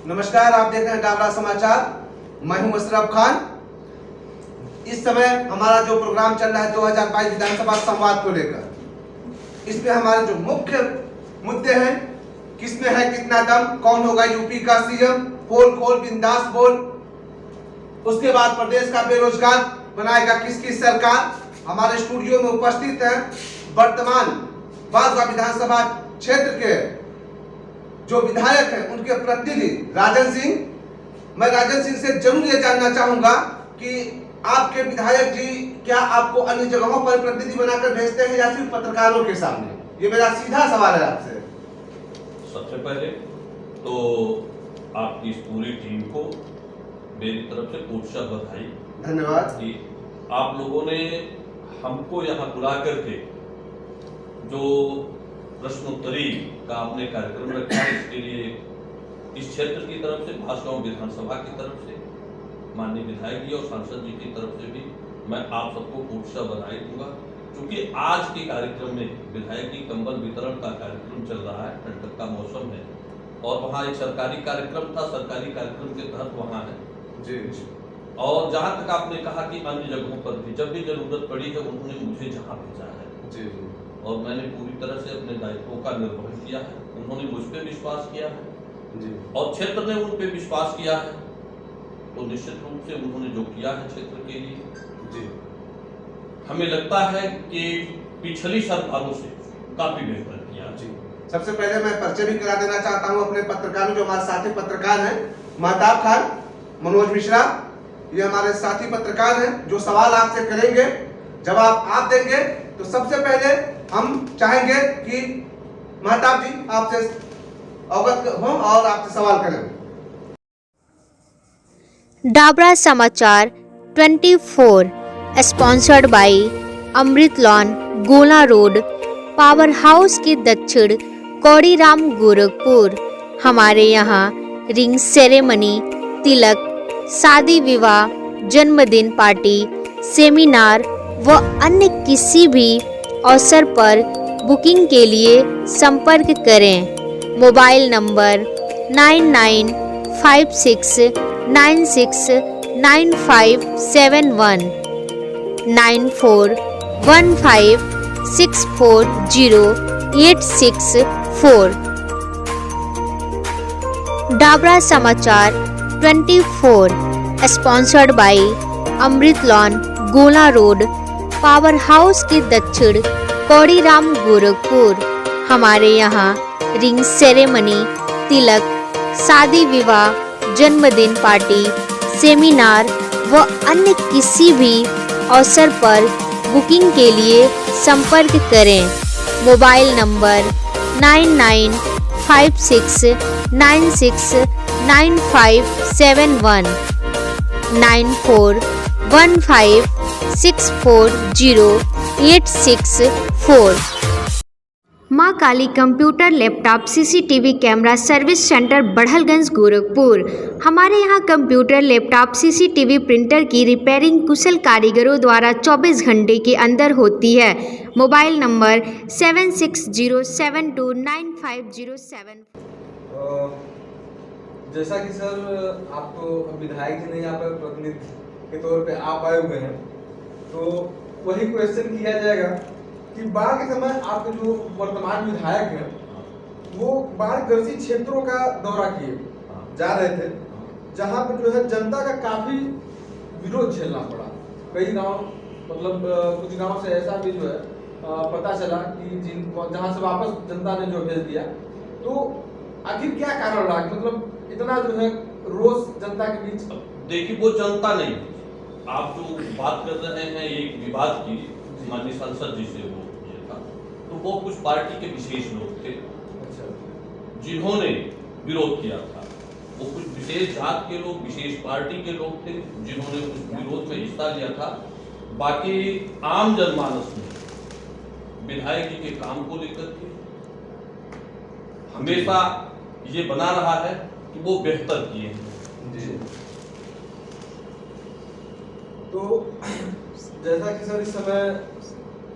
नमस्कार, आप देख रहे हैं डाबरा समाचार। मैं हूं अशरफ खान। इस समय हमारा जो प्रोग्राम चल रहा है 2022 विधानसभा संवाद को लेकर, इसमें हमारे जो मुख्य मुद्दे हैं, किसमें है कितना दम, कौन होगा यूपी का सीएम, पोल खोल बिंदास बोल, उसके बाद प्रदेश का बेरोजगार बनाएगा किसकी सरकार। हमारे स्टूडियो में उपस्थित हैं वर्तमान बागवा विधानसभा क्षेत्र के जो विधायक हैं, उनके प्रतिनिधि राजन सिंह। मैं राजन सिंह से जरूर ये जानना चाहूंगा कि आपके विधायक जी क्या आपको अन्य जगहों पर प्रतिनिधि बनाकर भेजते हैं या सिर्फ पत्रकारों के सामने? ये मेरा सीधा सवाल है आपसे। सबसे पहले तो आपकी इस पूरी टीम को मेरी तरफ से कोटि बधाई, धन्यवाद कि आप लोगों ने हमको यहाँ बुला करके जो प्रश्नोत्तरी का आपने कार्यक्रम रखा है, इसके लिए इस क्षेत्र की तरफ से, भासगांव विधानसभा की तरफ से, माननीय विधायक जी और सांसद जी की तरफ से भी मैं आप सबको कोटि बधाई दूंगा। क्योंकि आज के कार्यक्रम में विधायक जी कंबल वितरण का कार्यक्रम चल रहा है, ठंडक का मौसम है और वहाँ एक सरकारी कार्यक्रम था, सरकारी कार्यक्रम के तहत वहाँ है जी। और जहाँ तक आपने कहा कि अन्य जगहों पर भी जब भी जरूरत पड़ी है उन्होंने मुझे जहाँ भेजा है जी और मैंने पूरी तरह से अपने दायित्वों का निर्वहन किया है। उन्होंने मुझ पर विश्वास किया है जी और क्षेत्र ने उन पर विश्वास किया है, तो निश्चित रूप से उन्होंने जो किया है क्षेत्र के लिए जी, हमें लगता है कि पिछली सरकारों से काफी बेहतर किया जी। सबसे पहले मैं परिचय भी करा देना चाहता हूं अपने पत्रकारों, जो हमारे साथी पत्रकार हैं, महताब खान, मनोज मिश्रा, ये हमारे साथी पत्रकार हैं जो सवाल आपसे करेंगे, जवाब आप देंगे। तो सबसे पहले हम चाहेंगे कि महताब जी आपसे अवगत हों और आपसे सवाल करें। डाबरा समाचार 24 स्पॉन्सर्ड बाय अमृत लॉन, गोला रोड, पावर हाउस के दक्षिण, कौड़ीराम, गोरखपुर। हमारे यहाँ रिंग सेरेमनी, तिलक, शादी विवाह, जन्मदिन पार्टी, सेमिनार व अन्य किसी भी अवसर पर बुकिंग के लिए संपर्क करें। Mobile number 9956969571 9415640864। डाबरा समाचार 24 स्पॉन्सर्ड बाय अमृत लॉन, गोला रोड, पावर हाउस के दक्षिण, कौड़ीराम, गोरखपुर। हमारे यहाँ रिंग सेरेमनी, तिलक, शादी विवाह, जन्मदिन पार्टी, सेमिनार व अन्य किसी भी अवसर पर बुकिंग के लिए संपर्क करें। Mobile number 9956969571 9415640864। Maa Kali computer, laptop, CCTV camera service centre, Badhalganj, Gorakhpur. हमारे यहाँ कंप्यूटर, लैपटॉप, सीसीटीवी, प्रिंटर की रिपेयरिंग कुशल कारीगरों द्वारा 24 घंटे के अंदर होती है। Mobile number 7607295007। जैसा कि सर आपको विधायक जी ने यहाँ पर प्रतिनिधि के तौर पे आप आए हुए हैं, तो वही क्वेश्चन किया जाएगा कि बाढ़ के समय आपके जो वर्तमान विधायक हैं वो बाढ़ ग्रसित क्षेत्रों का दौरा किए जा रहे थे, जहाँ पे जो है जनता का काफी विरोध झेलना पड़ा। कई गांव, मतलब कुछ गांव से ऐसा भी जो है पता चला कि जहाँ से वापस जनता ने जो भेज दिया। तो आखिर क्या कारण रहा, मतलब इतना जो है रोष जनता के बीच? देखिए, वो जनता नहीं, आप जो बात कर रहे हैं एक विवाद की, माननीय सांसद जी से वो ये था, तो वो कुछ पार्टी के विशेष लोग थे जिन्होंने विरोध किया था। वो कुछ विशेष जात के लोग, विशेष पार्टी के लोग थे जिन्होंने उस विरोध में हिस्सा लिया था। बाकी आम जनमानस में विधायक जी के काम को लेकर के हमेशा ये बना रहा है कि वो बेहतर किए हैं। तो जैसा कि सर इस समय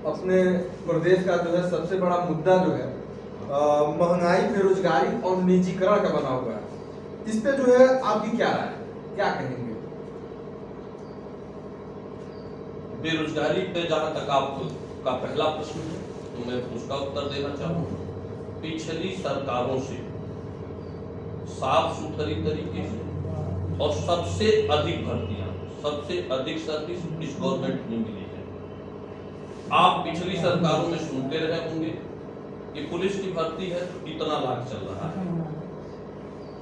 अपने प्रदेश का जो है सबसे बड़ा मुद्दा जो है महंगाई, बेरोजगारी और निजीकरण का बना हुआ है। इस पे जो है आपकी क्या राय है, क्या कहेंगे? बेरोजगारी पे जहां तक आपका पहला प्रश्न है तो मैं उसका उत्तर देना चाहूंगा। पिछली सरकारों से साफ सुथरी तरीके से और सबसे अधिक भर्तियां, सबसे अधिक सर्विस इस गवर्नमेंट में मिली है। आप पिछली सरकारों में सुनते रहे होंगे कि पुलिस की भर्ती है तो इतना लाख चल रहा है,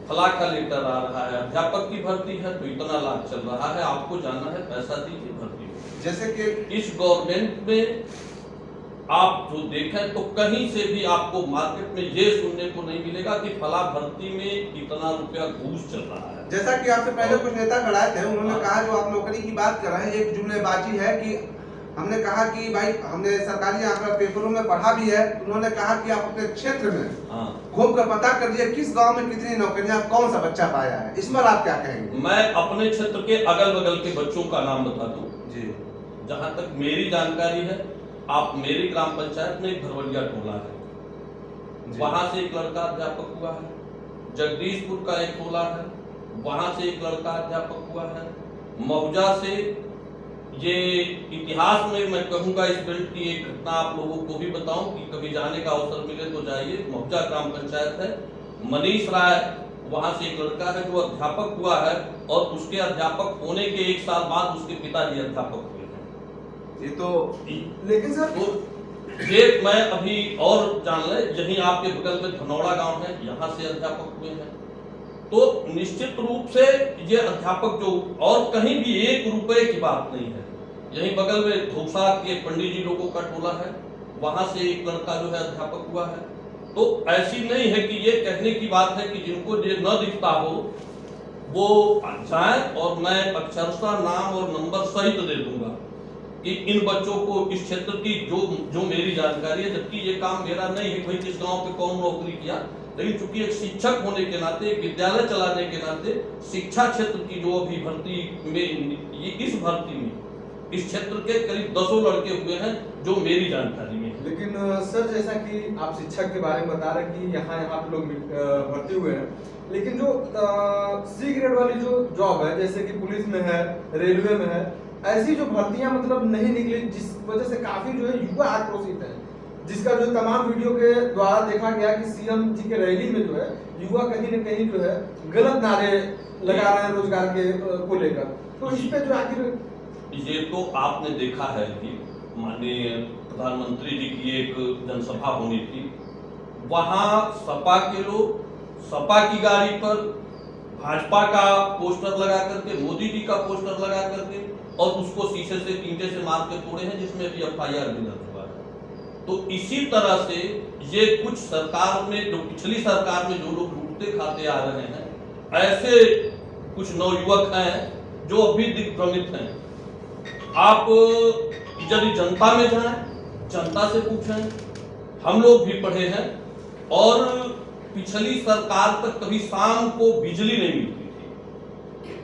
फला का लेटर आ रहा है, अध्यापक की भर्ती है तो इतना लाख चल रहा है, आपको जाना है पैसा दीजिए भर्ती। जैसे कि इस गवर्नमेंट में आप जो देखें तो कहीं से भी आपको मार्केट में ये सुनने को नहीं मिलेगा कि फला भर्ती में इतना रुपया घूस चल रहा है। जैसा कि आपसे पहले कुछ नेता खड़ाए थे, उन्होंने कहा जो आप नौकरी की बात कर रहे हैं, एक जुमलेबाजी है कि हमने कहा कि भाई हमने सरकारी आंकड़ा पेपरों में पढ़ा भी है, उन्होंने कहा कि आप अपने क्षेत्र में घूम कर पता कर लीजिए किस गांव में कितनी नौकरियां, कौन सा बच्चा पाया है। इस पर आप क्या कहेंगे? मैं अपने क्षेत्र के अगल बगल के बच्चों का नाम बता दूं जी। जहां तक मेरी जानकारी है, आप मेरी ग्राम पंचायत में एक भरवलिया टोला है, वहां से एक लड़का अध्यापक हुआ है। जगदीशपुर का एक टोला है, वहां से एक लड़का अध्यापक हुआ है। महुजा से, ये इतिहास में मैं कहूंगा इस बेल्ट की एक घटना आप लोगों को भी बताऊं कि कभी जाने का अवसर मिले तो जाइए। महुजा ग्राम पंचायत है, मनीष राय, वहां से एक लड़का है जो अध्यापक हुआ है और उसके अध्यापक होने के 1 साल बाद उसके पिताजी अध्यापक हुए हैं। ये तो लेकिन सर तो ये मैं अभी और जान ले, यही आपके बगल में धनौड़ा गांव है, यहाँ से अध्यापक हुए हैं। तो निश्चित रूप से ये अध्यापक जो, और कहीं भी 1 रुपए की बात नहीं है। यही बगल में धूसा के पंडित जी लोगों का टोला है, वहां से एक लड़का जो है अध्यापक हुआ है। तो ऐसी नहीं है कि ये कहने की बात है कि जिनको ये न दिखता हो वो जाए, और मैं अक्षरशः नाम और नंबर सहित दे दूंगा कि इन बच्चों को इस क्षेत्र की जो मेरी जानकारी है, जबकि ये काम मेरा नहीं है भाई किस गांव पे कौन नौकरी किया, लेकिन चूंकि एक शिक्षक होने के नाते, एक विद्यालय चलाने के नाते शिक्षा क्षेत्र की जो अभी भर्ती में, ये इस भर्ती में इस क्षेत्र के करीब 10 लड़के हुए हैं जो मेरी जानकारी में। लेकिन सर जैसा कि आप शिक्षक के बारे में बता रहे कि यहाँ पे लोग भर्ती हुए हैं, लेकिन जो सी ग्रेड वाली जो जॉब है, जैसे कि पुलिस में है, रेलवे में है, ऐसी जो भर्तियां मतलब नहीं निकली, जिस वजह से काफी जो है युवा आक्रोशित है, जिसका जो तमाम वीडियो के द्वारा देखा गया कि सीएम जी के रैली में जो है युवा कहीं न कहीं जो है गलत नारे लगा रहे हैं रोजगार के को लेकर। तो इस पे जो आखिर ये तो आपने देखा है कि माननीय प्रधानमंत्री जी की एक जनसभा होनी थी, वहां सपा के लोग सपा की गाड़ी पर भाजपा का पोस्टर लगा करके, मोदी जी का पोस्टर लगा करके, और उसको शीशे से ईंटे से मार के तोड़े हैं, जिसमें भी FIR भी दर्ज हुआ है। तो इसी तरह से ये कुछ सरकार में, जो पिछली सरकार में जो लोग लूटते खाते आ रहे हैं, ऐसे कुछ नवयुवक हैं जो अभी दिग्भ्रमित हैं। आप यदि जनता में जाएं, जनता से पूछें, हम लोग भी पढ़े हैं, और पिछली सरकार तक कभी शाम को बिजली नहीं मिलती थी।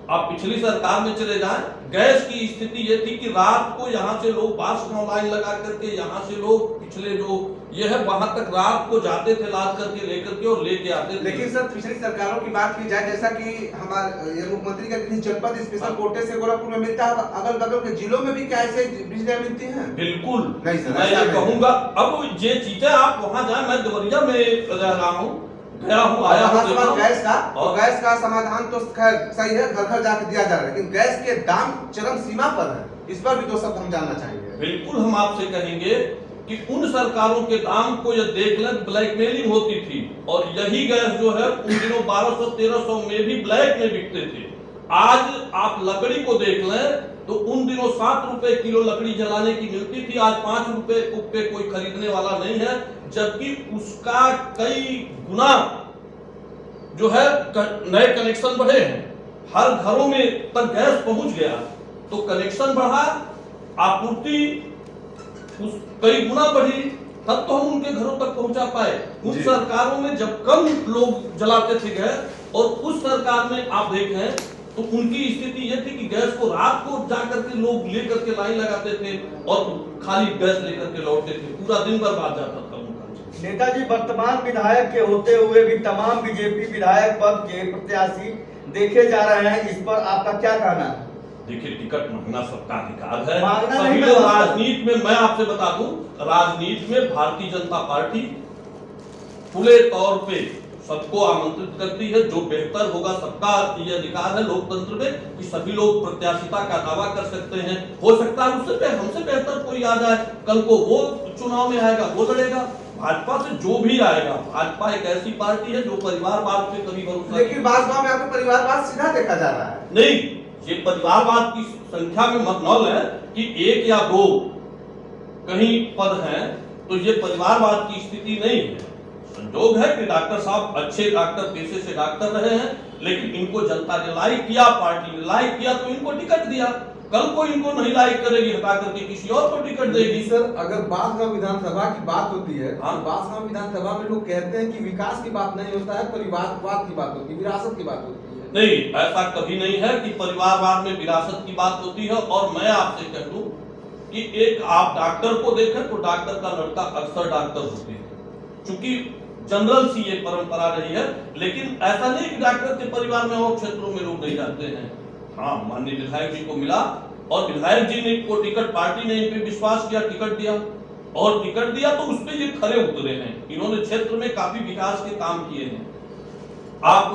आप पिछली सरकार में चले जाएं, गैस की स्थिति ये थी कि रात को यहाँ से लोग बांस लाइन लगा करके, यहाँ से लोग पिछले जो ये है वहां तक रात को जाते थे, लाद करके लेकर के और लेके आते थे। लेकिन सर पिछली सरकारों की बात की जाए, जैसा कि हमारे मुख्यमंत्री का जनपद स्पेशल कोटे से गोरखपुर में मिलता है, अगल बगल के जिलों में भी क्या ऐसे बिजलियां मिलती हैं? बिल्कुल नहीं सर, मैं ये कहूंगा, अब ये चीजें आप वहां जाए, मैं देवरिया में रहा हूँ, गया हूँ, आया हूँ। गैस का और गैस का समाधान तो खैर सही है, घर घर जाके दिया जा रहा है, लेकिन गैस के दाम चरम सीमा पर है, इस पर भी तो सब हम जानना चाहेंगे। बिल्कुल हम आपसे कहेंगे कि उन सरकारों के दाम को यह देख लें, ब्लैकमेलिंग होती थी, और यही गैस जो है उन दिनों 1200-1300 में भी ब्लैक में बिकते थे। आज आप लकड़ी को देख लें तो उन दिनों 7 रुपए किलो लकड़ी जलाने की मिलती थी, आज 5 रुपए पे कोई खरीदने वाला नहीं है, जबकि उसका कई गुना जो है नए कनेक्शन बढ़े हैं, हर घरों में तक गैस पहुंच गया, तो कनेक्शन बढ़ा, आपूर्ति उस कई गुना बढ़ी, तब तो हम उनके घरों तक पहुंचा पाए। उन सरकारों में जब कम लोग जलाते थे गैस, और उस सरकार में आप देखें तो उनकी स्थिति यह थी कि गैस को रात को जाकर के लोग लेकर के लाइन लगाते थे और खाली गैस लेकर के लौटते थे, पूरा दिन बर्बाद जाता था उनका। नेताजी वर्तमान विधायक के होते हुए भी तमाम बीजेपी विधायक पद के प्रत्याशी देखे जा रहे हैं, इस पर आपका क्या कहना है? देखिए, टिकट मांगना सबका अधिकार है। मांगना सभी नहीं, लोग मैं राजनीति में, मैं आपसे बता दूं, राजनीति में भारतीय जनता पार्टी खुले तौर पे सबको आमंत्रित करती है। जो बेहतर होगा, सबका ये अधिकार है लोकतंत्र में कि सभी लोग प्रत्याशिता का दावा कर सकते हैं। हो सकता है उससे हमसे बेहतर कोई आ जाए, कल को वो चुनाव में आएगा, वो लड़ेगा। भाजपा से जो भी आएगा, भाजपा एक ऐसी पार्टी है जो परिवारवाद पे कभी भरोसा, लेकिन भाजपा में आपको परिवारवाद सीधा देखा जा रहा है। नहीं, ये परिवारवाद की संख्या में मत न लें कि एक या दो कहीं पद हैं, तो ये परिवारवाद की स्थिति नहीं है। संजोग है कि डॉक्टर साहब अच्छे डॉक्टर, पेशे से डॉक्टर रहे हैं, लेकिन इनको जनता ने लाइक किया, पार्टी ने लाइक किया, तो इनको टिकट दिया। कल को इनको नहीं लाइक करेगी, हटा करके किसी और को टिकट देगी। सर, अगर बांसगांव विधानसभा की बात होती है, हाँ। तो बांसगांव विधानसभा में लोग कहते हैं कि विकास की बात नहीं होता है, परिवारवाद की बात होती है, विरासत की बात होती है। नहीं, ऐसा कभी नहीं है कि परिवारवाद में विरासत की बात होती है। और मैं आपसे कह दूं कि एक आप डॉक्टर को देखें तो डॉक्टर का लड़का अक्सर डॉक्टर होते हैं, क्योंकि जनरल सी ये परंपरा रही है। लेकिन ऐसा नहीं कि डॉक्टर के परिवार में और क्षेत्रों में लोग नहीं जाते हैं। हाँ, माननीय विधायक जी को मिला और विधायक जी ने को टिकट, पार्टी ने इन पे विश्वास किया, टिकट दिया, और टिकट दिया तो उस पे ये खरे उतरे हैं। इन्होंने क्षेत्र में काफी विकास के काम किए हैं। आप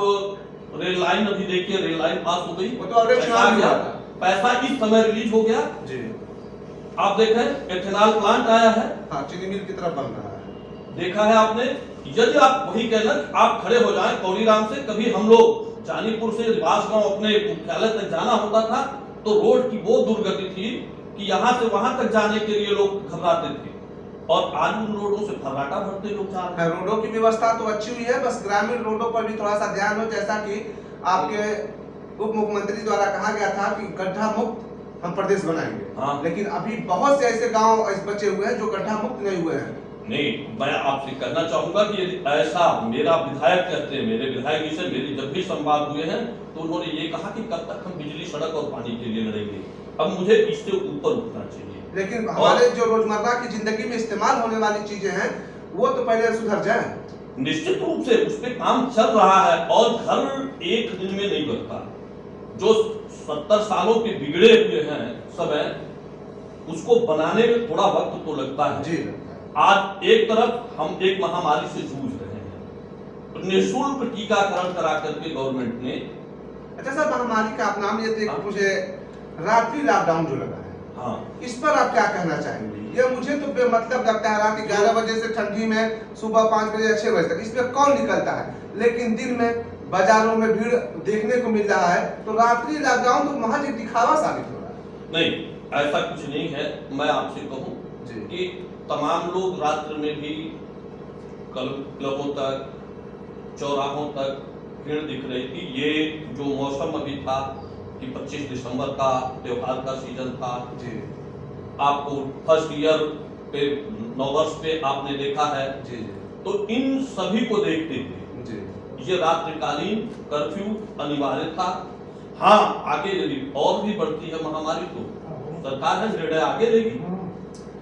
रेल लाइन अभी देखिए, रेल लाइन पास हो गई, वो तो ऑलरेडी चुनाव में हुआ था। पैसा इस समय रिलीज हो गया जी। आप देखें, एथेनॉल प्लांट आया है, हाँ, चीनी मिल की तरफ बन रहा है। देखा है आपने। यदि आप वही कहना, आप खड़े हो जाएं कौड़ीराम से, कभी हम लोग जानीपुर से बांसगांव अपने मुख्यालय तक जाना होता था तो रोड की वो दुर्गति थी कि यहाँ से वहां तक जाने के लिए लोग घबराते थे, और आज उन रोडों से फर्राटा भरते लोग जा रहे हैं। रोडों की व्यवस्था तो अच्छी हुई है, बस ग्रामीण रोडों पर भी थोड़ा सा ध्यान हो। जैसा कि आपके उप मुख्यमंत्री द्वारा कहा गया था कि गड्ढा मुक्त हम प्रदेश बनाएंगे। हाँ। लेकिन अभी बहुत से ऐसे गांव बचे हुए हैं जो गड्ढा मुक्त नहीं हुए हैं। नहीं, मैं आपसे कहना चाहूंगा कि यदि ऐसा मेरा विधायक कहते हैं, मेरे विधायक जी से मेरी जब भी संवाद हुए हैं तो उन्होंने ये कहा कि कब तक हम बिजली, सड़क और पानी के लिए लड़ेंगे। अब मुझे इससे ऊपर उठना चाहिए। लेकिन हमारे जो रोजमर्रा की जिंदगी में इस्तेमाल होने वाली चीजें हैं वो तो पहले सुधर जाए। निश्चित रूप से उस पर काम चल रहा है, और घर एक दिन में नहीं बनता। जो 70 सालों के बिगड़े हुए हैं सब हैं, उसको बनाने में थोड़ा वक्त तो लगता है जी। आज एक तरफ हम एक महामारी से जूझ रहे हैं, तो निःशुल्क टीकाकरण करा करके गवर्नमेंट ने। अच्छा सर, महामारी का आप नाम लेते हैं, मुझे रात्रि लॉकडाउन जो लगा है, हाँ, इस पर आप क्या कहना चाहेंगे? ये मुझे तो बेमतलब लगता है। रात 11 बजे से ठंडी में सुबह 5 बजे 6 बजे तक इसमें कौन निकलता है, लेकिन दिन में बाजारों में भीड़ देखने को मिल रहा है, तो रात्रि लॉकडाउन तो महज एक दिखावा साबित हो रहा है। नहीं, ऐसा कुछ नहीं है। मैं आपसे कहूं कि तमाम लोग रात्र में भी क्लबों तक, चौराहों तक भीड़ दिख रही थी। ये जो मौसम अभी था कि 25 दिसंबर का त्योहार का सीजन था जी। आपको फर्स्ट ईयर पे, नववर्ष पे आपने देखा है जी जी। तो इन सभी को देखते हुए जी। ये रात्रिकालीन कर्फ्यू अनिवार्य था। हाँ, आगे यदि और भी बढ़ती है महामारी तो सरकार है निर्णय आगे लेगी।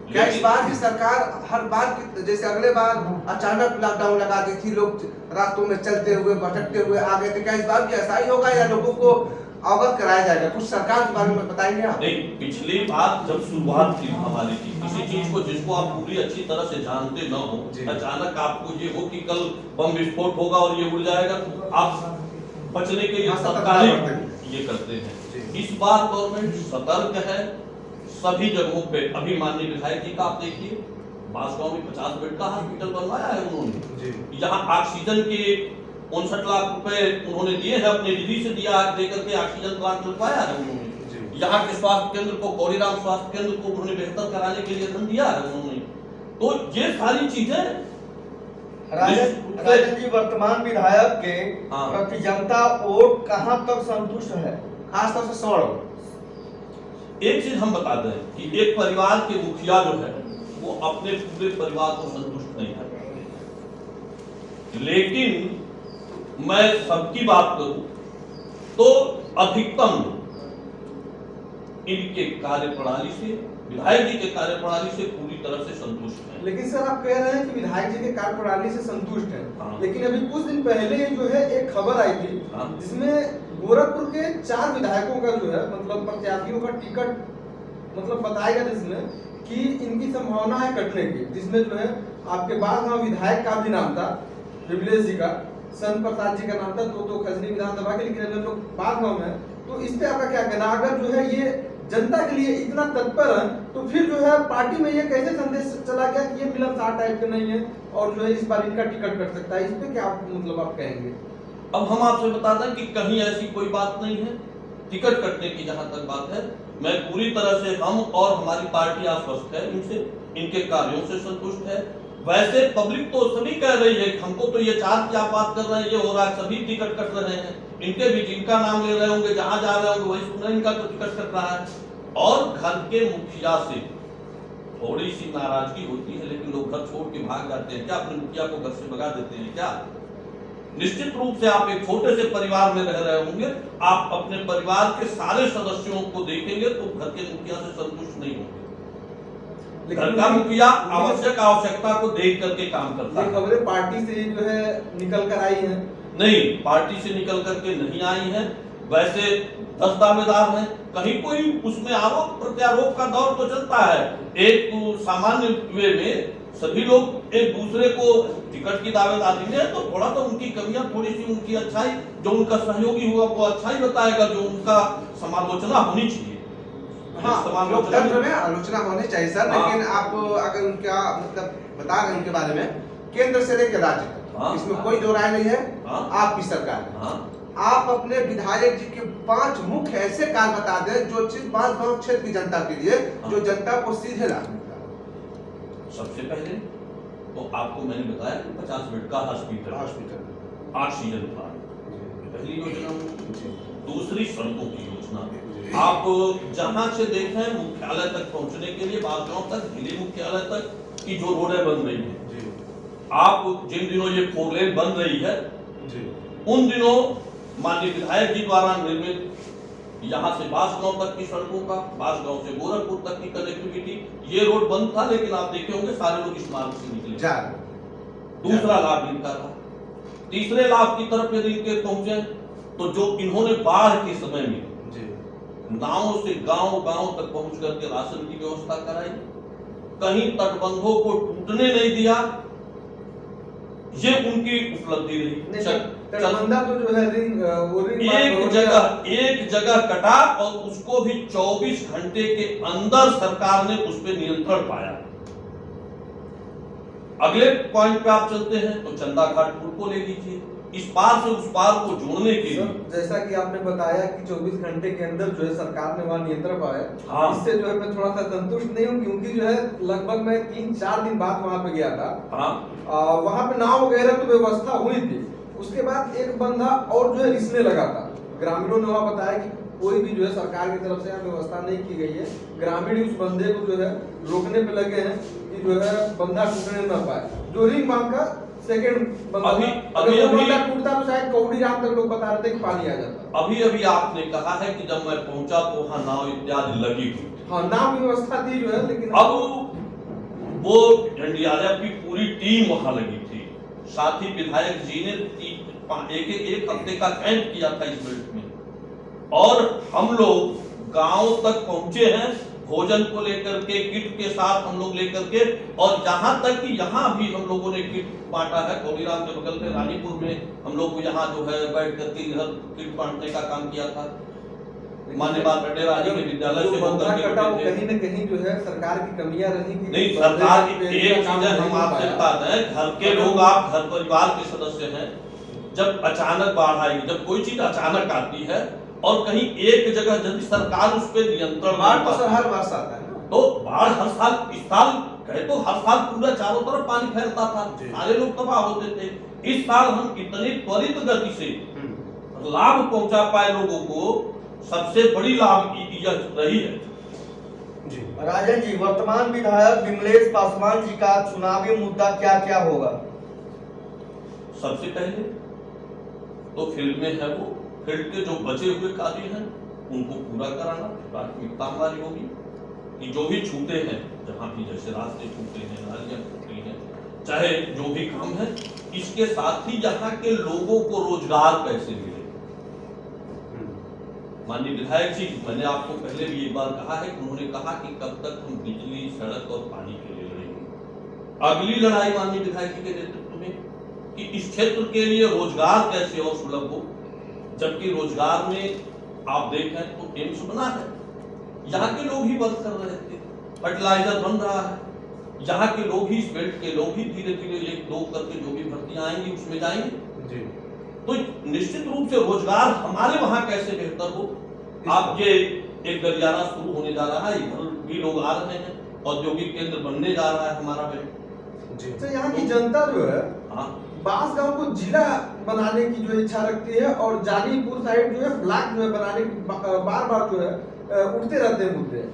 क्या इस बार की सरकार हर बार की जैसे अगले बार अचानक लॉकडाउन लगा दी थी, लोग रास्तों में चलते हुए भटकते हुए आ गए थे, क्या इस बार भी ऐसा ही होगा या लोगों को अवगत कराया जाएगा? कुछ सरकार के बारे में बताएंगे आप? नहीं, पिछली बार जब शुरुआत थी महामारी की, किसी चीज को जिसको आप पूरी अच्छी तरह से जानते न हो, अचानक आपको ये हो कि कल बम विस्फोट होगा और ये उड़ जाएगा, तो आप बचने के लिए सरकारें ये करते हैं। इस बार गवर्नमेंट सतर्क है सभी जगहों पे। अभी माननीय विधायक जी का आप देखिए, बांसगांव में 50 बेड का हॉस्पिटल बनवाया है उन्होंने, जहां ऑक्सीजन के 59 लाख रुपए उन्होंने दिए हैं, अपने निधि से दिया देकर के ऑक्सीजन प्लांट लगवाया है उन्होंने। यहाँ के स्वास्थ्य केंद्र को, कौड़ीराम स्वास्थ्य केंद्र को उन्होंने बेहतर कराने के लिए धन दिया है उन्होंने। तो ये सारी चीजें राजन जी, वर्तमान विधायक के हाँ। प्रति जनता वोट कहां तक संतुष्ट है? खासतौर से सौरभ, एक चीज हम बता दें कि एक परिवार के मुखिया जो है वो अपने पूरे परिवार को संतुष्ट नहीं है, लेकिन मैं सबकी बात करूं तो अधिकतम इनके कार्य प्रणाली से विधायक जी के कार्यप्रणाली से पूरी तरह से संतुष्ट हैं। लेकिन सर आप कह रहे हैं कि विधायक जी के कार्यप्रणाली से संतुष्ट हैं, हाँ। लेकिन अभी कुछ दिन पहले जो है एक खबर आई थी हाँ। जिसमें गोरखपुर के 4 विधायकों का जो है मतलब प्रत्याशियों का टिकट मतलब बताया गया, जिसमें कि इनकी संभावना है कटने की, जिसमें जो है आपके बागगांव विधायक का भी नाम था, विमलेश जी का, सन प्रसाद जी का नाम था, तो खजनी विधानसभा के, लेकिन अभी लोग बागगांव में। तो इस पे आपका क्या कहना, अगर जो है ये जनता के लिए इतना तत्पर है तो फिर जो है पार्टी में ये कैसे संदेश चला गया कि ये मिलनसार टाइप के नहीं है और जो है इस बार इनका टिकट कट सकता है, इस पे क्या मतलब आप कहेंगे? अब हम आपसे बता दें कि कहीं ऐसी कोई बात नहीं है। टिकट कटने की जहां तक बात है, मैं पूरी तरह से, हम और हमारी पार्टी आश्वस्त है इनसे, इनके कार्यों से संतुष्ट है। वैसे पब्लिक तो सभी कह रही है कि हमको तो ये 4 की आप बात कर रहे हैं, ये हो रहा है, सभी टिकट कट रहे हैं, इनके भी जिनका नाम ले रहे होंगे, जहां जा रहे होंगे वही सुन रहे हैं, इनका तो टिकट कट रहा है। और घर के मुखिया से थोड़ी सी नाराजगी होती है, लेकिन लोग घर छोड़ के भाग जाते हैं क्या? अपने मुखिया को घर से भगा देते हैं क्या? निश्चित रूप से आप एक छोटे से परिवार में रह रहे होंगे, आप अपने परिवार के सारे सदस्यों को देखेंगे तो घर के मुखिया से संतुष्ट नहीं होंगे। घर का मुखिया आवश्यकता को देख करके काम करता है। खबरें पार्टी से जो है निकल कर आई हैं? नहीं, पार्टी से निकल करके नहीं आई है। वैसे 10 दावेदार हैं, कहीं कोई उसमें आरोप प्रत्यारोप का दौर तो चलता है। एक तो सामान्य वे में सभी लोग एक दूसरे को टिकट की दावेदारी में, तो थोड़ा तो उनकी कमियां, थोड़ी सी उनकी अच्छाई, जो उनका सहयोगी हुआ वो अच्छाई बताएगा, जो उनका समालोचना होनी चाहिए। हाँ, लोकतंत्र में आलोचना होनी चाहिए सर, लेकिन आप अगर उनका मतलब बता रहे हैं उनके बारे में, केंद्र से लेकर राज्य तक, इसमें कोई दो राय नहीं है। आपकी सरकार है, आप अपने विधायक जी के 5 मुख्य ऐसे कार्य बता दें जो सिर्फ बागगांव क्षेत्र की जनता के लिए, जो जनता को सीधे लाभ मिलता है। सबसे पहले तो आपको मैंने बताया कि 50 बेड का हॉस्पिटल, 8 सीजन प्लान, पहली योजना। दूसरी सड़कों की योजना, आप जहां से देखें मुख्यालय तक पहुंचने के लिए, बागगांव तक, जिले मुख्यालय तक की जो रोडें बन रही है, आप जिन दिनों ये 4 लेन बन रही है, उन दिनों माननीय विधायक जी द्वारा निर्मित यहाँ से बांसगांव तक की सड़कों का, बांसगांव से गोरखपुर तक की कनेक्टिविटी, ये रोड बंद था, लेकिन आप देखे होंगे सारे लोग इस मार्ग से निकले। दूसरा लाभ इनका रहा। तीसरे लाभ की तरफ यदि इनके पहुंचे तो जो इन्होंने बाढ़ के समय में नाव से गांव तक पहुंच करके राशन की व्यवस्था कराई, कहीं तटबंधों को टूटने नहीं दिया, ये उनकी उपलब्धि रही। तटबंधा तो जो है एक जगह कटा और उसको भी 24 घंटे के अंदर सरकार ने उस पर नियंत्रण पाया। अगले पॉइंट पे आप चलते हैं तो चंदा घाट पुल को ले लीजिए, इस पार से उस पार को जोड़ने के लिए, जैसा कि आपने बताया कि 24 घंटे के अंदर जो है सरकार ने वहां नियंत्रण पाया। हाँ। इससे जो है मैं थोड़ा सा संतुष्ट नहीं हूँ, क्योंकि जो है लगभग मैं 3-4 दिन बाद वहां पे गया था। हाँ। वहां पे नाव वगैरह तो व्यवस्था हुई थी, उसके बाद एक बंदा और जो है रिसने लगा था। ग्रामीणों ने वहां बताया कि कोई भी जो है सरकार की तरफ से यहाँ व्यवस्था नहीं की गई है, ग्रामीण उस बंदे को जो है रोकने पे लगे हैं कि जो है बंदा टूटने न पाए। जो रिंग बांध का सेकंड बंदा टूटता तो शायद कौड़ी रात तक लोग बता रहे थे कि पानी आ जाता। अभी आपने कहा है कि जब मैं पहुंचा तो वहां नाव इत्यादि लगी हुई, हाँ नाव की व्यवस्था थी जो है, लेकिन अब वो एनडीआरएफ की पूरी टीम वहां लगी थी। साथ ही विधायक जी ने एक हफ्ते का कैंप किया था इस बेल्ट में, और हम लोग गांव तक पहुंचे हैं भोजन को लेकर के, किट के साथ हम लोग लेकर के, और जहां तक कि यहाँ भी हम लोगों ने किट बांटा है। कौड़ीराम के बगल में रानीपुर में हम लोग यहाँ जो है बैठ करके इधर किट बांटने का काम किया था। मान्य बात राजी के विद्यालय से कहीं न कहीं जो है सरकार की कमियां रही थी। नहीं, सरकार की एक चीज हम आपसे बता दें, घर के लोग, आप घर परिवार के सदस्य हैं, जब अचानक बाढ़ आएगी, जब कोई चीज अचानक आती है और कहीं एक जगह यदि सरकार उस पर नियंत्रण, बाढ़ तो हर वर्ष आता है, तो बाढ़ हर साल, इस साल कहे तो हर साल पूरा चारों तरफ पानी फैलता था, सारे लोग तबाह होते थे। इस साल हम इतनी त्वरित गति से लाभ पहुंचा पाए लोगों को, सबसे बड़ी लाभ यह रही है। राजन जी, वर्तमान विधायक विमलेश पासवान जी का चुनावी मुद्दा क्या क्या होगा? सबसे पहले तो फील्ड में है, वो फील्ड के जो बचे हुए कार्य हैं उनको पूरा कराना प्राथमिकता हमारी होगी। कि जो भी छूटे हैं, जहाँ भी जैसे रास्ते छूटे हैं, नालियाँ छूटी हैं, चाहे जो भी काम है, इसके साथ ही यहाँ के लोगों को रोजगार कैसे मिले। माननीय विधायक जी, मैंने आपको पहले भी एक बार कहा है कि उन्होंने कहा कि कब तक हम बिजली, सड़क और पानी के लिए लड़ेंगे। अगली लड़ाई माननीय विधायक जी के नेतृत्व में कि इस क्षेत्र के लिए रोजगार कैसे और सुलभ हो, जबकि रोजगार में आप देखें तो एम्स बना है, यहाँ के लोग ही वर्क कर रहे थे, फर्टिलाइजर बन रहा है, यहाँ के लोग ही, इस बेल्ट के लोग ही धीरे धीरे एक दो करके जो भी भर्तियां आएंगी उसमें जाएंगे जी। तो निश्चित रूप से रोजगार हमारे वहां कैसे बेहतर हो। आप ये एक गलियारा शुरू होने जा रहा है, इधर भी लोग आ रहे हैं, औद्योगिक केंद्र बनने जा रहा है हमारा बेल्ट जी। तो यहाँ की जनता जो है बांसगांव को जिला बनाने की जो इच्छा रखती है, और जानीपुर साइड जो है ब्लॉक जो है बनाने की बार बार जो है उठते रहते हैं मुद्दे।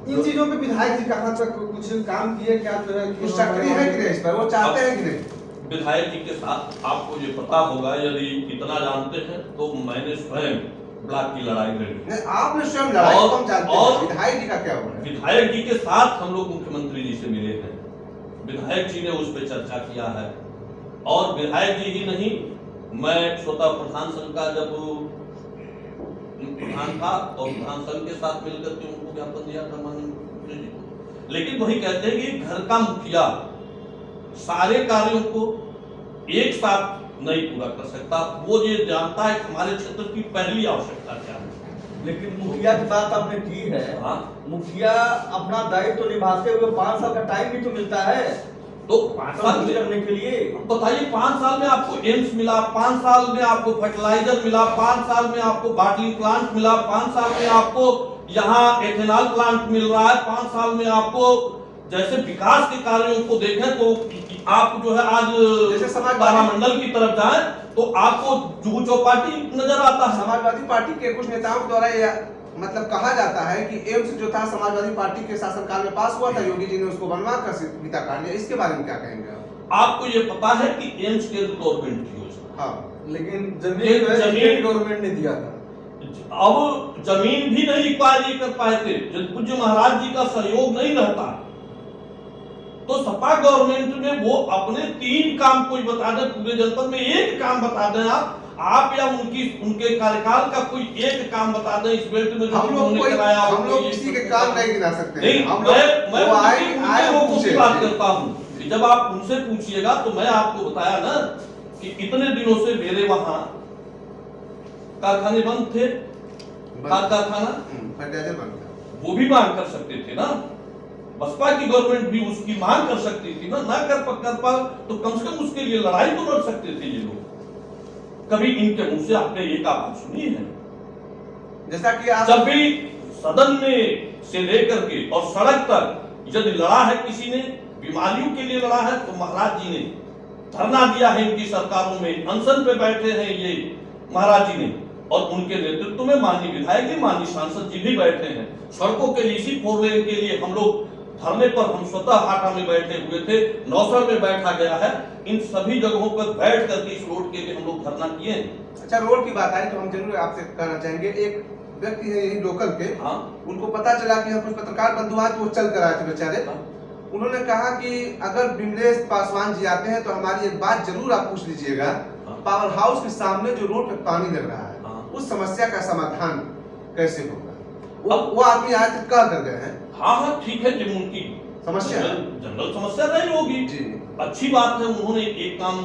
इन चीजों पे विधायक जी कहाँ तक कुछ काम किए, क्या जो है कुछ सक्रिय है कि नहीं इस पर, वो चाहते हैं कि नहीं? विधायक जी के साथ आपको ये पता होगा, यदि इतना जानते हैं तो मैंने स्वयं ब्लॉक की लड़ाई लड़ी। आपने स्वयं लड़ाई, हम जानते हैं, विधायक जी का क्या हुआ? विधायक जी के साथ हम लोग मुख्यमंत्री जी से मिले हैं, विधायक जी ने उस पर चर्चा किया है, और विधायक जी ही नहीं, मैं स्वतः प्रधान संघ का जब प्रधान था और प्रधान संघ के साथ मिलकर के उनको ज्ञापन दिया था माननीय मुख्यमंत्री जी को। लेकिन वही कहते हैं कि घर का मुखिया सारे कार्यों को एक साथ नहीं पूरा कर सकता, वो ये जानता है कि हमारे क्षेत्र की पहली आवश्यकता क्या है। लेकिन मुखिया की बात आपने की है, मुखिया अपना दायित्व तो निभाते हुए 5 साल का टाइम भी तो मिलता है, तो 5 साल करने के लिए बताइए, 5 साल में आपको एम्स मिला, 5 साल में आपको फर्टिलाइजर मिला, 5 साल में आपको बॉटलिंग प्लांट मिला, 5 साल में आपको यहाँ एथेनॉल प्लांट मिल रहा है, 5 साल में आपको जैसे विकास के कार्यों को देखें तो आप जो है आज जैसे तारामंडल की तरफ जाएं तो आपको जुहू चौपाटी नजर आता है। समाजवादी पार्टी के कुछ नेताओं के द्वारा यह मतलब कहा जाता है कि एम्स जो था समाजवादी पार्टी के शासनकाल में पास हुआ था, योगी जी ने उसको बनवा कर सीता काट लिया, इसके बारे में क्या कहेंगे आप? आपको ये पता है कि एम्स के गवर्नमेंट की योजना, हाँ, लेकिन जमीन गवर्नमेंट ने दिया था, अब जमीन भी नहीं एक्वायर कर पाए थे, जब पूज्य महाराज जी का सहयोग नहीं रहता तो सपा गवर्नमेंट में वो अपने 3 काम कोई बता दें, पूरे जनपद में एक काम बता दें आप या उनके कार्यकाल का कोई एक काम बता दें इस बेल्ट में जो उन्होंने कराया। हम लोग किसी के काम नहीं गिना सकते। नहीं, मैं लोगों की बात करता हूँ, जब आप उनसे पूछिएगा तो मैं आपको बताया ना कि इतने दिनों से मेरे वहां कारखाने बंद थे, कारखाना वो भी मांग कर सकते थे ना, बसपा की गवर्नमेंट भी उसकी मांग कर सकती थी ना कर पा तो कम से कम उसके लिए लड़ाई तो लड़ सकते थे ये लोग। कभी इनके मुंह से आपने एक आवाज सुनी है? जैसा कि जब भी सदन में से लेकर के और सड़क तक यदि लड़ा है किसी ने, बीमारियों के लिए लड़ा है, तो महाराज जी ने धरना दिया है, इनकी सरकारों में अनशन पे बैठे हैं ये महाराज जी ने, और उनके नेतृत्व में माननीय विधायक जी, माननीय सांसद जी भी बैठे हैं। सड़कों के लिए, इसी 4 लेन के लिए हम लोग धरने पर, हम स्वतः हाटा में बैठे हुए थे, नौसर में बैठा गया है, इन सभी जगहों पर बैठ करके इस रोड के लिए हम लोग धरना किए। अच्छा, रोड की बात आई तो हम जरूर आपसे कहना चाहेंगे, एक व्यक्ति है यही लोकल के, उनको पता चला कि कुछ पत्रकार बंधु आज वो चल कर आए थे बेचारे, उन्होंने कहा कि अगर विमलेश पासवान जी आते हैं तो हमारी एक बात जरूर आप पूछ लीजिएगा, पावर हाउस के सामने जो रोड पे पानी लग रहा है उस समस्या का समाधान कैसे होगा। वो आदमी आज तक कह कर गए हैं। हाँ, ठीक है, जब उनकी समस्या जनरल समस्या नहीं होगी जी, अच्छी बात है। उन्होंने एक काम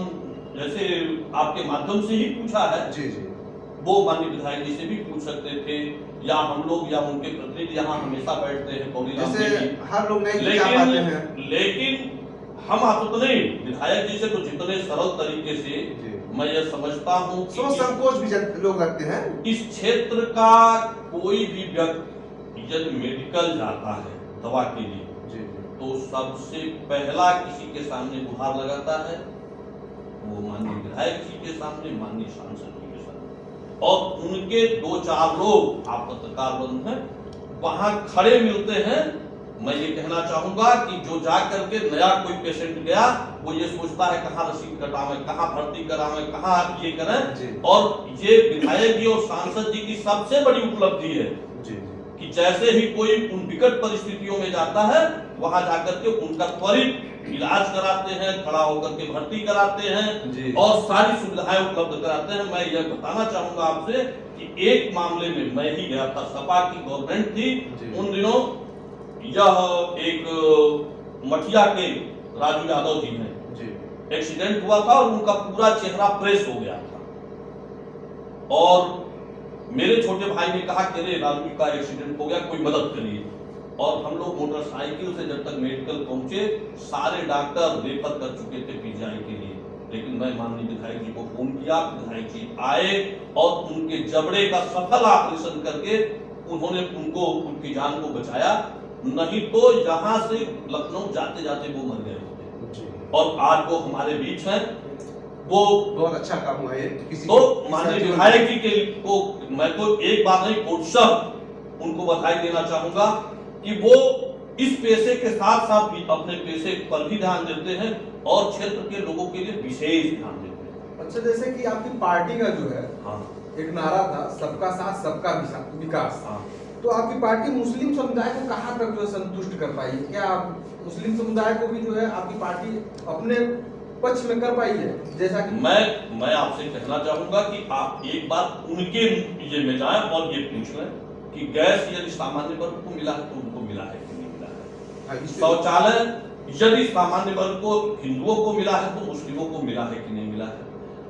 जैसे आपके माध्यम से ही पूछा है जी जी, वो माननीय विधायक जी से भी पूछ सकते थे, या हम लोग या उनके प्रतिनिधि यहाँ हमेशा बैठते हैं, हर लोग नहीं जा पाते हैं, लेकिन हम उतने विधायक जी से तो जितने सरल तरीके से मैं ये समझता हूँ कि संकोच भी लोग रखते हैं। इस क्षेत्र का कोई भी व्यक्ति यदि मेडिकल जाता है दवा के लिए तो सबसे पहला किसी के सामने गुहार लगाता है, वो माननीय विधायक जी के सामने, माननीय सांसद जी के सामने, और उनके 2-4 लोग, आप पत्रकार बंधु हैं, वहां खड़े मिलते हैं। मैं ये कहना चाहूंगा कि जो जा करके नया कोई पेशेंट गया वो ये सोचता है कहाँ रसीद कटावे, कहाँ भर्ती करावे, कहाँ आप ये करें, और ये विधायक जी और सांसद जी की सबसे बड़ी उपलब्धि है कि कि जैसे ही कोई उन विकट परिस्थितियों में जाता है वहां जाकर के उनका त्वरित इलाज कराते हैं, खड़ा होकर के भर्ती कराते हैं और सारी सुविधाएं उपलब्ध कराते हैं। मैं यह बताना चाहूंगा आपसे कि एक मामले में मैं ही गया था, सपा की गवर्नमेंट थी उन दिनों, यह एक मठिया के राजू यादव जी ने एक्सीडेंट हुआ था और उनका पूरा चेहरा प्रेस हो गया था और मेरे छोटे भाई ने कहा कि अरे राजू का एक्सीडेंट हो गया, कोई मदद करिए। और हम लोग मोटरसाइकिल से जब तक मेडिकल पहुंचे सारे डॉक्टर रेफर कर चुके थे पीजीआई के लिए, लेकिन मैं माननीय विधायक जी को फोन किया, विधायक जी आए और उनके जबड़े का सफल ऑपरेशन करके उन्होंने उनको उनकी जान को बचाया, नहीं तो यहाँ से लखनऊ जाते जाते वो मर गए होते। और आज वो हमारे बीच हैं, वो बहुत अच्छा काम हुआ ये। तो माननीय विधायक जी के को मैं तो एक बात नहीं प्रोत्साहन उनको बधाई देना चाहूंगा कि वो इस पेशे के साथ साथ भी अपने पेशे पर भी ध्यान देते हैं और क्षेत्र के लोगों के लिए विशेष ध्यान देते हैं। अच्छा, जैसे कि आपकी पार्टी का जो है हाँ, एक नारा था सबका साथ सबका विकास, हाँ। तो आपकी पार्टी मुस्लिम समुदाय को कहाँ तक जो है संतुष्ट कर पाई है? क्या आप मुस्लिम समुदाय को भी जो है आपकी पार्टी अपने पक्ष में कर पाई है? जैसा कि मैं आपसे कहना चाहूंगा कि आप एक बार उनके ये में जाएं और ये पूछ लें कि गैस यदि सामान्य वर्ग को मिला है तो उनको मिला है कि नहीं मिला है, शौचालय यदि सामान्य वर्ग को हिंदुओं को मिला है तो मुस्लिमों को मिला है कि नहीं मिला है।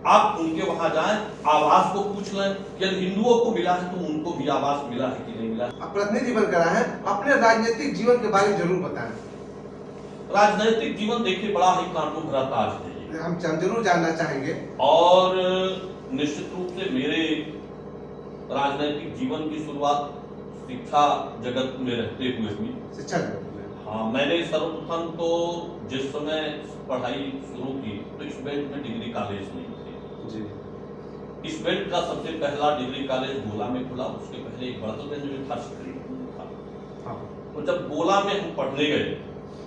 आप उनके वहां जाएं, आवास को पूछ लें, यदि हिंदुओं को मिला है तो उनको भी आवास मिला है कि नहीं मिला है। आप प्रतिनिधि बनकर आए हैं, अपने राजनीतिक जीवन के बारे में जरूर बताएं। राजनीतिक जीवन देखिए बड़ा ही कांटों भरा ताज है, हम जरूर जानना चाहेंगे। और निश्चित रूप से मेरे राजनीतिक जीवन की शुरुआत शिक्षा जगत में रहते हुए हुई। शिक्षा जगत में? हाँ, मैंने सर्वप्रथम तो जिस समय पढ़ाई शुरू की तो इस बेल्ट में डिग्री कॉलेज नहीं थे जी। इस बेल्ट का सबसे पहला डिग्री कॉलेज गोला में खुला, उसके पहले एक बड़हलगंज में था, था। तो जब गोला में हम पढ़ने गए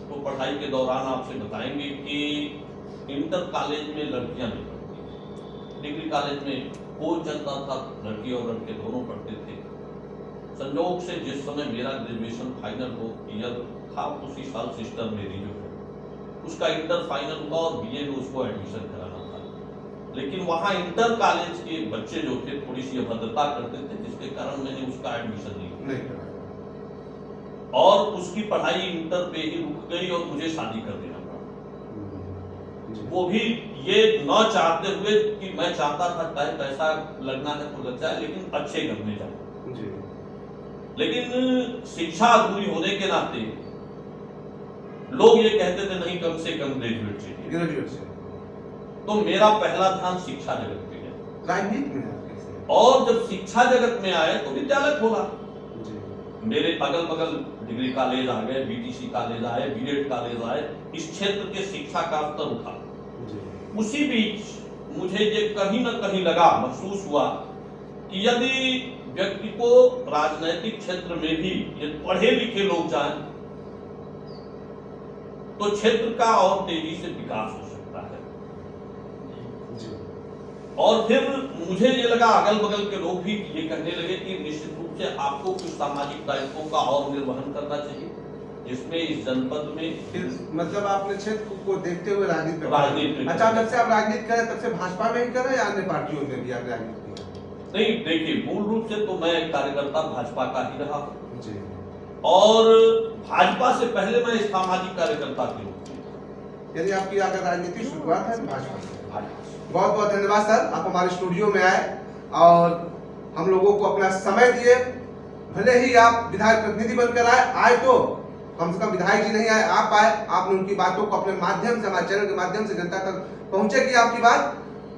तो पढ़ाई के दौरान आपसे बताएंगे कि इंटर कॉलेज में लड़कियां नहीं पढ़ती, डिग्री कॉलेज में कोई चलता था, लड़की और लड़के दोनों पढ़ते थे। संयोग से जिस समय मेरा ग्रेजुएशन फाइनल हो ईयर था उसी साल सिस्टर मेरी जो है उसका इंटर फाइनल हुआ और बीए में उसको एडमिशन कराना था, लेकिन वहाँ इंटर कॉलेज के बच्चे जो थे थोड़ी सी अभद्रता करते थे जिसके कारण मैंने उसका एडमिशन नहीं कराया और उसकी पढ़ाई इंटर पे ही रुक गई और मुझे शादी कर देना पड़ा। वो भी ये न चाहते हुए कि मैं चाहता था चाहे पैसा लगना है तो लग जाए लेकिन अच्छे घर में जाए, लेकिन शिक्षा अधूरी होने के नाते लोग ये कहते थे नहीं कम से कम ग्रेजुएट चाहिए। तो मेरा पहला ध्यान शिक्षा जगत पे है, राजनीति में। और जब शिक्षा जगत में आए तो विद्यालय खोला, मेरे अगल बगल डिग्री कॉलेज आ गए, बीटीसी कॉलेज आए, बीएड कॉलेज आए, इस क्षेत्र के शिक्षा का स्तर उठा। उसी बीच मुझे ये कहीं न कहीं लगा, महसूस हुआ कि यदि व्यक्ति को राजनीतिक क्षेत्र में भी ये पढ़े लिखे लोग जाएं तो क्षेत्र का और तेजी से विकास हो सकता है। और फिर मुझे ये लगा अगल बगल के लोग भी ये कहने लगे कि निश्चित रूप से आपको कुछ सामाजिक दायित्वों का और निर्वहन करना चाहिए जिसमें इस जनपद में फिर मतलब आपने क्षेत्र को देखते हुए राजनीति। अच्छा, जब से आप राजनीति करें तब से भाजपा में ही करें या अन्य पार्टियों में भी आप राजनीति? नहीं, देखिए मूल रूप से तो मैं कार्यकर्ता भाजपा का ही रहा और भाजपा से पहले मैं सामाजिक कार्यकर्ता के रूप में। यदि आपकी अगर राजनीतिक शुरुआत है भाजपा से। बहुत बहुत धन्यवाद सर, आप हमारे स्टूडियो में आए और हम लोगों को अपना समय दिए। भले ही आप विधायक प्रतिनिधि बनकर आए तो कम से कम विधायक जी नहीं आए, आप आए, आपने उनकी बातों को अपने माध्यम से, हमारे चैनल के माध्यम से जनता तक पहुंचेगी आपकी बात,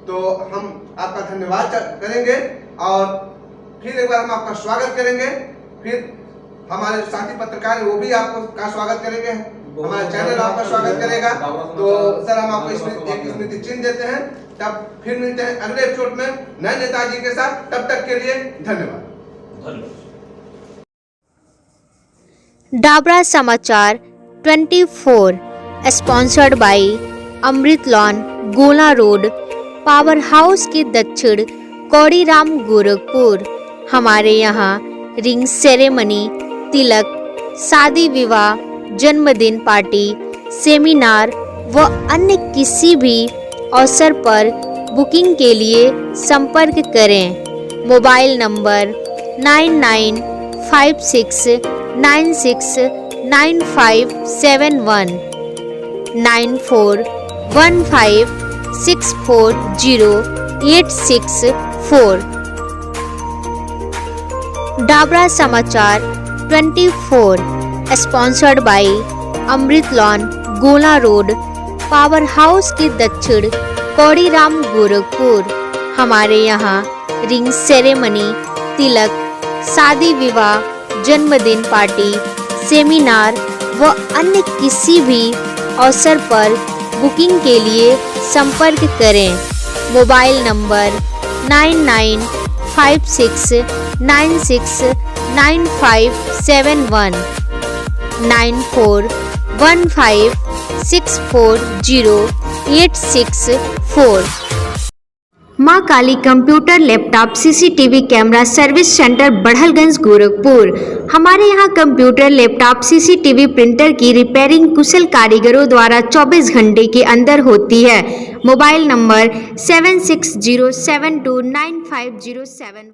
तो हम आपका धन्यवाद करेंगे और फिर एक बार हम आपका स्वागत करेंगे। फिर हमारे साथी पत्रकार वो भी आपका स्वागत करेंगे, हमारा चैनल आपका स्वागत करेगा। तो सर हम आपको एक स्मृति चिन्ह देते हैं, तब फिर मिलते हैं अगले एपिसोड में नए नेताजी के साथ। तब तक के लिए धन्यवाद। डाबरा समाचार 24 स्पॉन्सर्ड बाय अमृत लॉन, गोला रोड, पावर हाउस के दक्षिण कौड़ीराम, गोरखपुर। हमारे यहाँ रिंग सेरेमनी, तिलक, शादी विवाह, जन्मदिन पार्टी, सेमिनार व अन्य किसी भी अवसर पर बुकिंग के लिए संपर्क करें। Mobile number 9956969571 9415640864। डाबरा समाचार 24 स्पॉन्सर्ड बाय अमृत लॉन, गोला रोड, पावर हाउस के दक्षिण, कौड़ीराम, गोरखपुर। हमारे यहाँ रिंग सेरेमनी, तिलक, शादी विवाह, जन्मदिन पार्टी, सेमिनार व अन्य किसी भी अवसर पर बुकिंग के लिए संपर्क करें। Mobile number 9956969571 9415640864। Maa Kali computer laptop CCTV camera service centre Badhalganj Gorakhpur. हमारे यहाँ कंप्यूटर लैपटॉप सीसीटीवी प्रिंटर की रिपेयरिंग कुशल कारीगरों द्वारा 24 घंटे के अंदर होती है। Mobile number 7607295074।